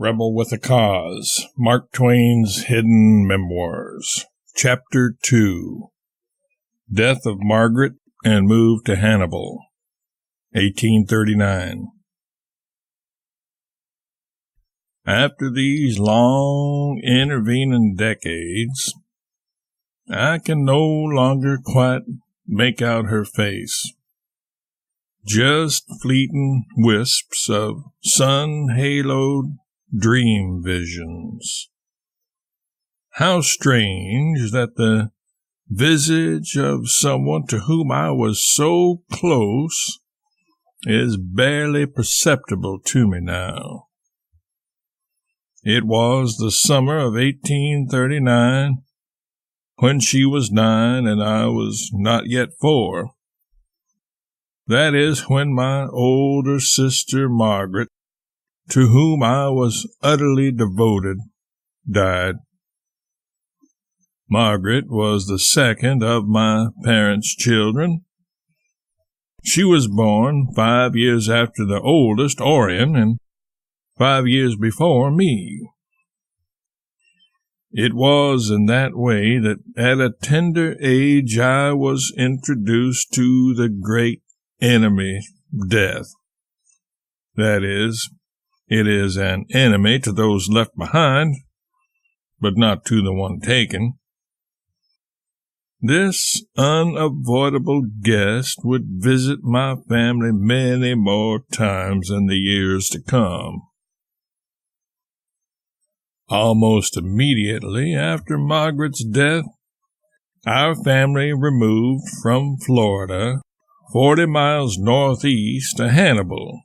Rebel with a Cause, Mark Twain's Hidden Memoirs. Chapter 2. Death of Margaret and Move to Hannibal, 1839. After these long intervening decades, I can no longer quite make out her face. Just fleeting wisps of sun-haloed dream visions. How strange that the visage of someone to whom I was so close is barely perceptible to me now. It was the summer of 1839, when she was 9 and I was not yet 4. That is when my older sister Margaret, to whom I was utterly devoted, died. Margaret was the second of my parents' children. She was born 5 years after the oldest, Orion, and 5 years before me. It was in that way that at a tender age I was introduced to the great enemy, death. That is, it is an enemy to those left behind, but not to the one taken. This unavoidable guest would visit my family many more times in the years to come. Almost immediately after Margaret's death, our family removed from Florida 40 miles northeast to Hannibal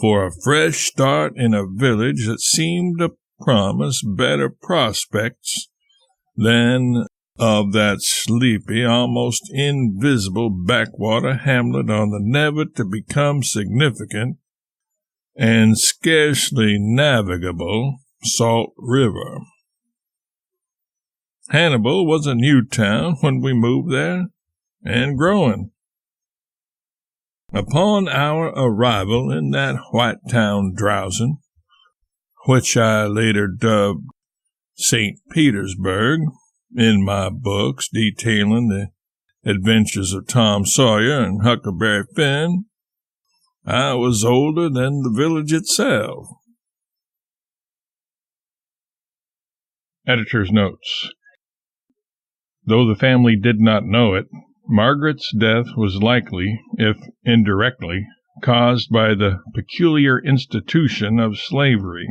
for a fresh start in a village that seemed to promise better prospects than of that sleepy, almost invisible backwater hamlet on the never-to-become significant and scarcely navigable Salt River. Hannibal was a new town when we moved there, and growing. Upon our arrival in that white town drowsin', which I later dubbed St. Petersburg in my books detailing the adventures of Tom Sawyer and Huckleberry Finn, I was older than the village itself. Editor's notes. Though the family did not know it, Margaret's death was likely, if indirectly, caused by the peculiar institution of slavery,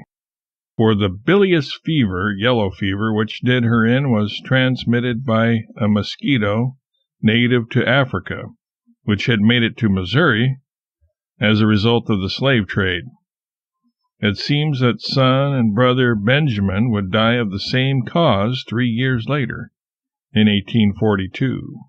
for the bilious fever, yellow fever, which did her in was transmitted by a mosquito native to Africa, which had made it to Missouri as a result of the slave trade. It seems that son and brother Benjamin would die of the same cause 3 years later, in 1842.